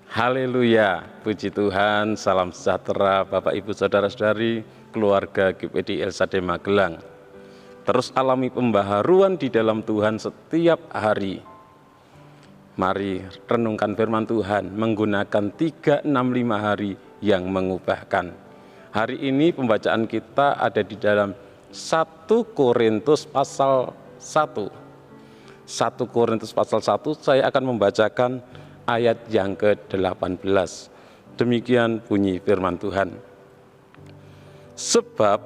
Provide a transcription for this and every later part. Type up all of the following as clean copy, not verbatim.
Haleluya, puji Tuhan, salam sejahtera Bapak Ibu Saudara-saudari, keluarga GPD LSAD Magelang. Terus alami pembaharuan di dalam Tuhan setiap hari. Mari renungkan firman Tuhan menggunakan 365 hari yang mengubahkan. Hari ini pembacaan kita ada di dalam 1 Korintus pasal 1. 1 Korintus pasal 1, saya akan membacakan ayat yang ke-18. Demikian bunyi firman Tuhan. Sebab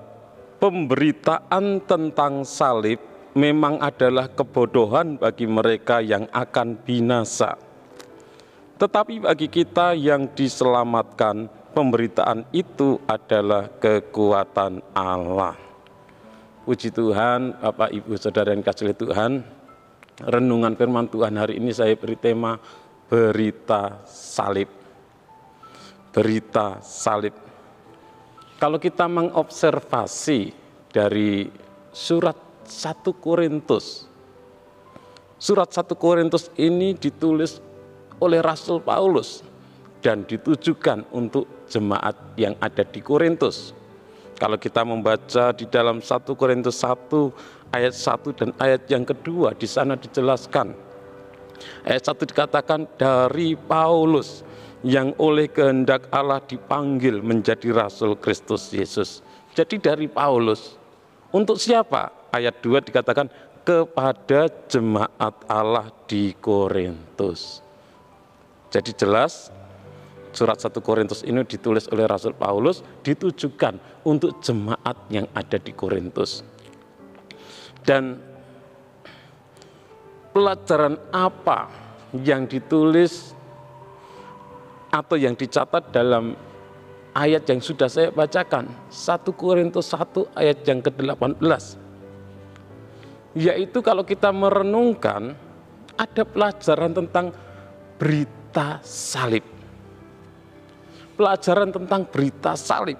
pemberitaan tentang salib memang adalah kebodohan bagi mereka yang akan binasa. Tetapi bagi kita yang diselamatkan, pemberitaan itu adalah kekuatan Allah. Puji Tuhan, Bapak Ibu Saudara yang kasih Tuhan, renungan firman Tuhan hari ini saya beri tema berita salib. Berita salib. Kalau kita mengobservasi dari surat 1 Korintus, surat 1 Korintus ini ditulis oleh Rasul Paulus dan ditujukan untuk jemaat yang ada di Korintus. Kalau kita membaca di dalam 1 Korintus 1 ayat 1 dan ayat yang kedua, di sana dijelaskan. Ayat 1 dikatakan dari Paulus yang oleh kehendak Allah dipanggil menjadi Rasul Kristus Yesus. Jadi dari Paulus. Untuk siapa? Ayat 2 dikatakan kepada jemaat Allah di Korintus. Jadi jelas surat 1 Korintus ini ditulis oleh Rasul Paulus ditujukan untuk jemaat yang ada di Korintus. Dan pelajaran apa yang ditulis atau yang dicatat dalam ayat yang sudah saya bacakan, 1 Korintus 1 ayat yang ke-18, yaitu kalau kita merenungkan ada pelajaran tentang berita salib. Pelajaran tentang berita salib,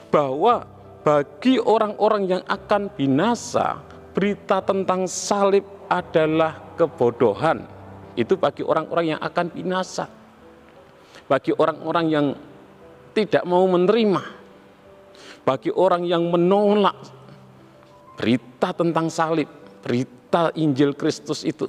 bahwa bagi orang-orang yang akan binasa, berita tentang salib adalah kebodohan. Itu bagi orang-orang yang akan binasa, bagi orang-orang yang tidak mau menerima, bagi orang yang menolak berita tentang salib, berita Injil Kristus itu.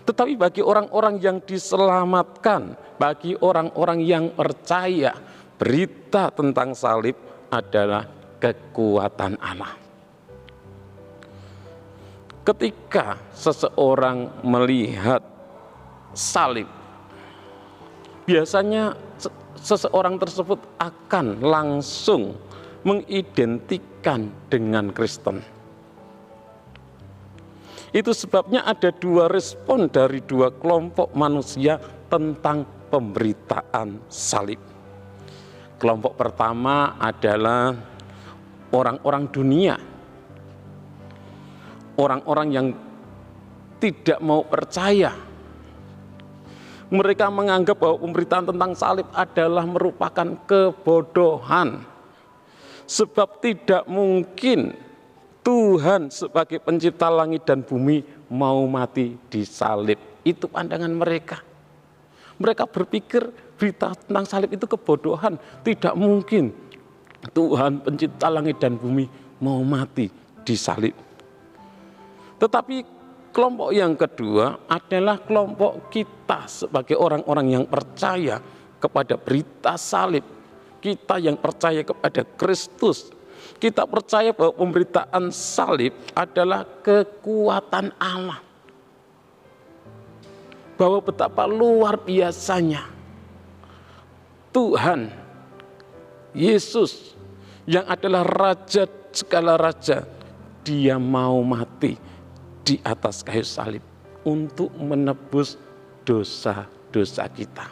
Tetapi bagi orang-orang yang diselamatkan, bagi orang-orang yang percaya, berita tentang salib adalah kekuatan Allah. Ketika seseorang melihat salib, biasanya seseorang tersebut akan langsung mengidentikan dengan Kristen. Itu sebabnya ada dua respon dari dua kelompok manusia tentang pemberitaan salib. Kelompok pertama adalah orang-orang dunia, orang-orang yang tidak mau percaya. Mereka menganggap bahwa pemberitaan tentang salib adalah merupakan kebodohan. Sebab tidak mungkin Tuhan sebagai pencipta langit dan bumi mau mati di salib. Itu pandangan mereka. Mereka berpikir berita tentang salib itu kebodohan. Tidak mungkin Tuhan pencipta langit dan bumi mau mati di salib. Tetapi kelompok yang kedua adalah kelompok kita sebagai orang-orang yang percaya kepada berita salib. Kita yang percaya kepada Kristus. Kita percaya bahwa pemberitaan salib adalah kekuatan Allah. Bahwa betapa luar biasanya Tuhan Yesus yang adalah Raja segala raja, Dia mau mati di atas kayu salib untuk menebus dosa-dosa kita.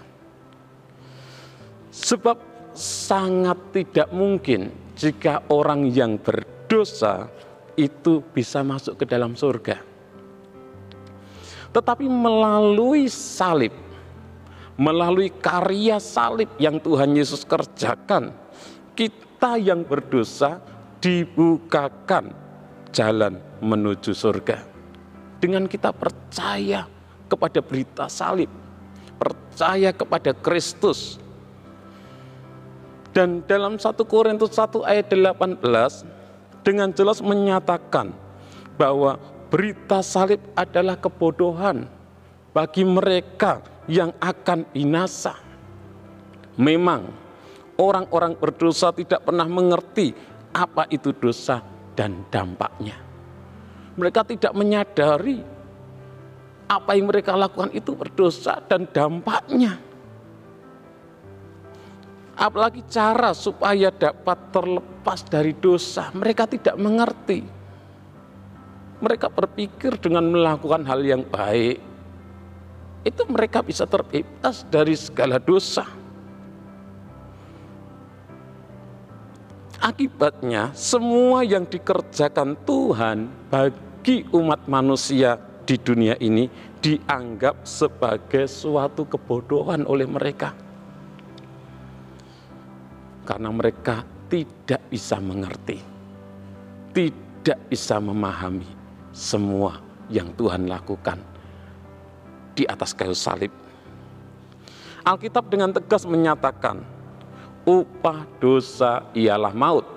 Sebab sangat tidak mungkin jika orang yang berdosa itu bisa masuk ke dalam surga. Tetapi melalui salib, melalui karya salib yang Tuhan Yesus kerjakan, kita yang berdosa dibukakan jalan menuju surga. Dengan kita percaya kepada berita salib, percaya kepada Kristus. Dan dalam 1 Korintus 1 ayat 18 dengan jelas menyatakan bahwa berita salib adalah kebodohan bagi mereka yang akan binasa. Memang orang-orang berdosa tidak pernah mengerti apa itu dosa dan dampaknya. Mereka tidak menyadari apa yang mereka lakukan itu berdosa dan dampaknya. Apalagi cara supaya dapat terlepas dari dosa, mereka tidak mengerti. Mereka berpikir dengan melakukan hal yang baik, itu mereka bisa terbebas dari segala dosa. Akibatnya, semua yang dikerjakan Tuhan bagi umat manusia di dunia ini dianggap sebagai suatu kebodohan oleh mereka. Karena mereka tidak bisa mengerti, tidak bisa memahami semua yang Tuhan lakukan di atas kayu salib. Alkitab dengan tegas menyatakan, upah dosa ialah maut,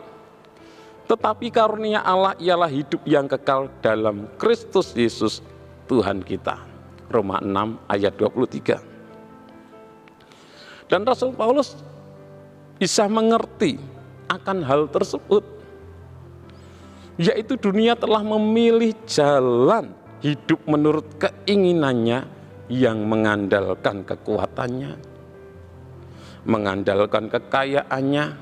tetapi karunia Allah ialah hidup yang kekal dalam Kristus Yesus Tuhan kita. Roma 6 ayat 23. Dan Rasul Paulus bisa mengerti akan hal tersebut, yaitu dunia telah memilih jalan hidup menurut keinginannya yang mengandalkan kekuatannya, mengandalkan kekayaannya,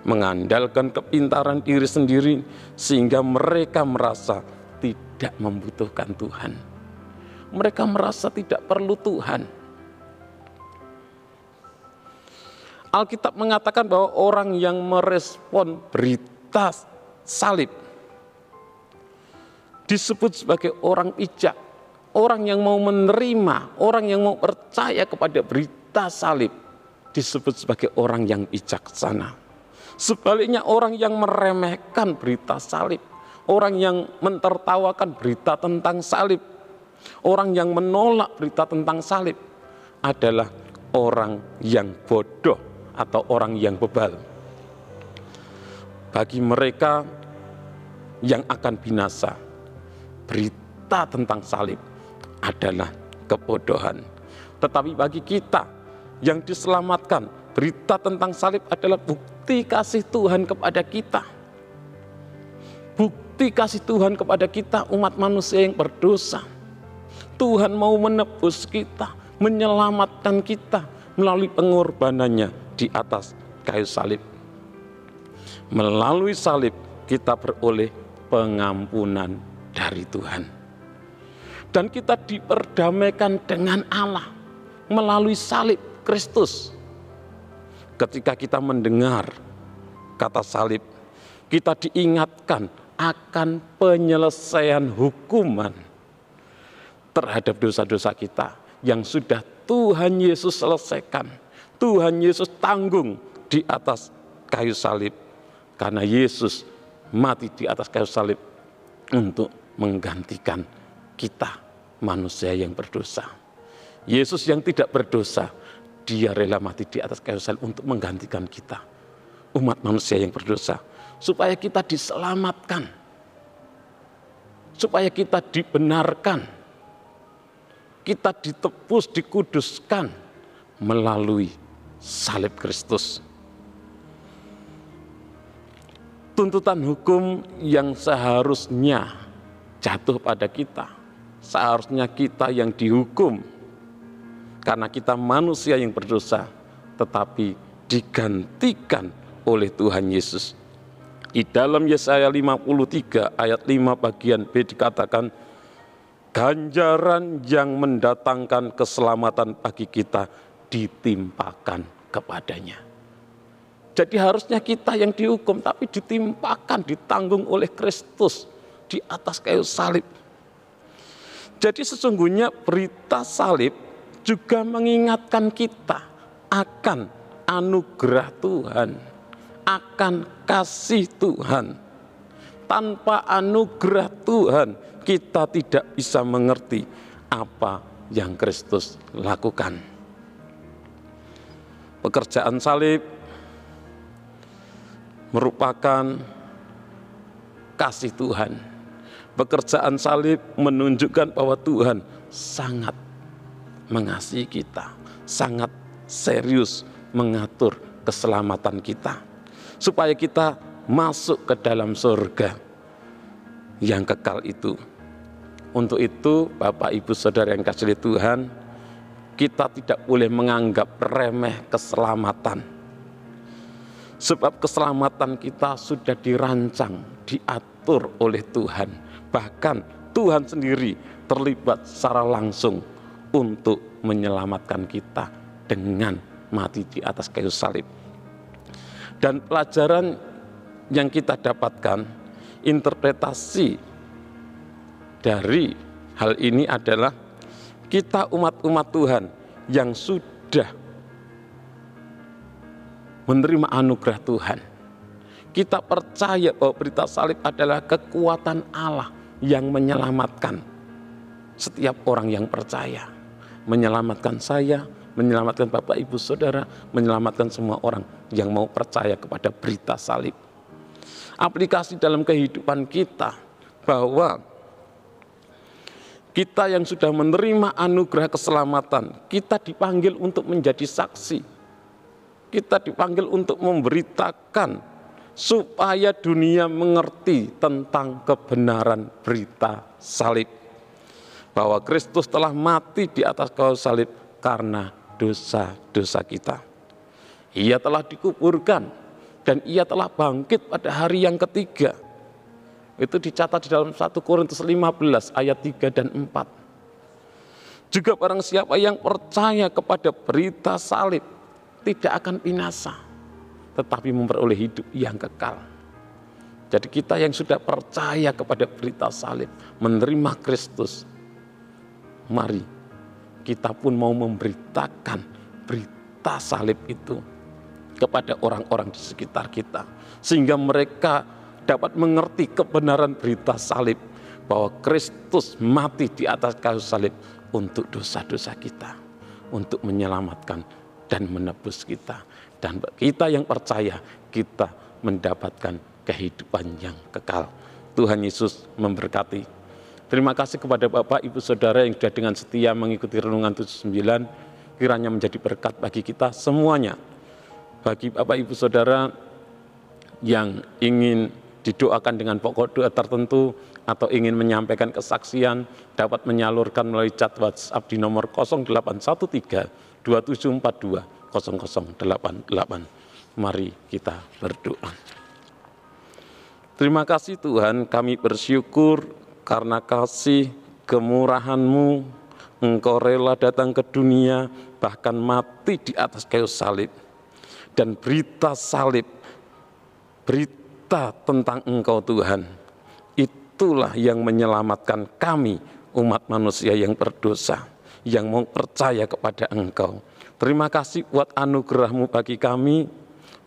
mengandalkan kepintaran diri sendiri, sehingga mereka merasa tidak membutuhkan Tuhan. Mereka merasa tidak perlu Tuhan. Alkitab mengatakan bahwa orang yang merespon berita salib disebut sebagai orang bijak. Orang yang mau menerima, orang yang mau percaya kepada berita salib disebut sebagai orang yang bijaksana. Sebaliknya orang yang meremehkan berita salib, orang yang mentertawakan berita tentang salib, orang yang menolak berita tentang salib adalah orang yang bodoh atau orang yang bebal. Bagi mereka yang akan binasa, berita tentang salib adalah kebodohan. Tetapi bagi kita yang diselamatkan, berita tentang salib adalah bukti kasih Tuhan kepada kita. Bukti kasih Tuhan kepada kita, umat manusia yang berdosa. Tuhan mau menebus kita, menyelamatkan kita melalui pengorbanannya di atas kayu salib. Melalui salib kita beroleh pengampunan dari Tuhan. Dan kita diperdamaikan dengan Allah melalui salib Kristus. Ketika kita mendengar kata salib, kita diingatkan akan penyelesaian hukuman terhadap dosa-dosa kita yang sudah Tuhan Yesus selesaikan. Tuhan Yesus tanggung di atas kayu salib. Karena Yesus mati di atas kayu salib untuk menggantikan kita manusia yang berdosa. Yesus yang tidak berdosa, dia rela mati di atas kayu salib untuk menggantikan kita, umat manusia yang berdosa, supaya kita diselamatkan, supaya kita dibenarkan, kita ditebus, dikuduskan melalui salib Kristus. Tuntutan hukum yang seharusnya jatuh pada kita, seharusnya kita yang dihukum karena kita manusia yang berdosa, tetapi digantikan oleh Tuhan Yesus. Di dalam Yesaya 53 ayat 5 bagian B dikatakan, ganjaran yang mendatangkan keselamatan bagi kita ditimpakan kepadanya. Jadi harusnya kita yang dihukum, tapi ditimpakan, ditanggung oleh Kristus di atas kayu salib. Jadi sesungguhnya berita salib juga mengingatkan kita akan anugerah Tuhan, akan kasih Tuhan. Tanpa anugerah Tuhan, kita tidak bisa mengerti apa yang Kristus lakukan. Pekerjaan salib merupakan kasih Tuhan. Pekerjaan salib menunjukkan bahwa Tuhan sangat mengasihi kita, sangat serius mengatur keselamatan kita, supaya kita masuk ke dalam surga yang kekal itu. Untuk itu, Bapak Ibu Saudara yang kasih Tuhan, kita tidak boleh menganggap remeh keselamatan. Sebab keselamatan kita sudah dirancang, diatur oleh Tuhan. Bahkan Tuhan sendiri terlibat secara langsung untuk menyelamatkan kita dengan mati di atas kayu salib. Dan pelajaran yang kita dapatkan, interpretasi dari hal ini adalah kita umat-umat Tuhan yang sudah menerima anugerah Tuhan. Kita percaya bahwa berita salib adalah kekuatan Allah yang menyelamatkan setiap orang yang percaya. Menyelamatkan saya, menyelamatkan Bapak Ibu Saudara, menyelamatkan semua orang yang mau percaya kepada berita salib. Aplikasi dalam kehidupan kita bahwa kita yang sudah menerima anugerah keselamatan, kita dipanggil untuk menjadi saksi. Kita dipanggil untuk memberitakan supaya dunia mengerti tentang kebenaran berita salib. Bahwa Kristus telah mati di atas kayu salib karena dosa-dosa kita. Ia telah dikuburkan dan ia telah bangkit pada hari yang ketiga. Itu dicatat di dalam 1 Korintus 15 ayat 3 dan 4. Juga barang siapa yang percaya kepada berita salib tidak akan binasa, tetapi memperoleh hidup yang kekal. Jadi kita yang sudah percaya kepada berita salib, menerima Kristus, mari kita pun mau memberitakan berita salib itu kepada orang-orang di sekitar kita, sehingga mereka dapat mengerti kebenaran berita salib, bahwa Kristus mati di atas kayu salib untuk dosa-dosa kita, untuk menyelamatkan dan menebus kita. Dan kita yang percaya, kita mendapatkan kehidupan yang kekal. Tuhan Yesus memberkati. Terima kasih kepada Bapak Ibu Saudara yang sudah dengan setia mengikuti Renungan 79, kiranya menjadi berkat bagi kita semuanya. Bagi Bapak Ibu Saudara yang ingin didoakan dengan pokok doa tertentu atau ingin menyampaikan kesaksian, dapat menyalurkan melalui chat WhatsApp di nomor 0813 2742 0088. Mari kita berdoa. Terima kasih Tuhan, kami bersyukur karena kasih kemurahan-Mu, Engkau rela datang ke dunia, bahkan mati di atas kayu salib. Dan berita salib, berita tentang Engkau Tuhan, itulah yang menyelamatkan kami umat manusia yang berdosa, yang mau percaya kepada Engkau. Terima kasih buat anugerah-Mu bagi kami,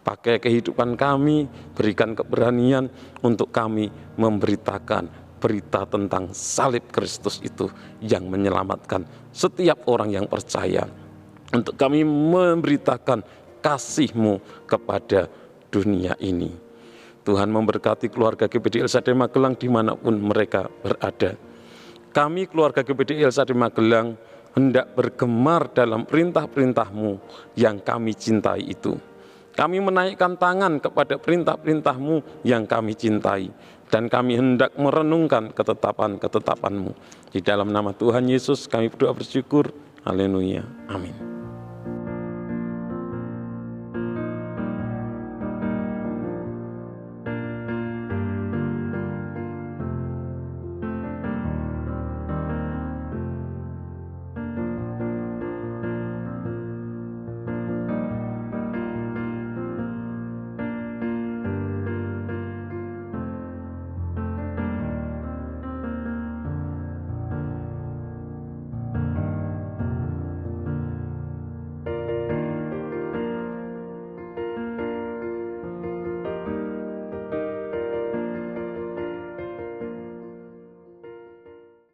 pakai kehidupan kami, berikan keberanian untuk kami memberitakan berita tentang salib Kristus itu yang menyelamatkan setiap orang yang percaya. Untuk kami memberitakan kasih-Mu kepada dunia ini. Tuhan memberkati keluarga GBD LSAD Magelang dimanapun mereka berada. Kami keluarga GBD LSAD Magelang hendak bergemar dalam perintah-perintah-Mu yang kami cintai itu. Kami menaikkan tangan kepada perintah-perintah-Mu yang kami cintai. Dan kami hendak merenungkan ketetapan-ketetapan-Mu. Di dalam nama Tuhan Yesus kami berdoa bersyukur. Haleluya. Amin.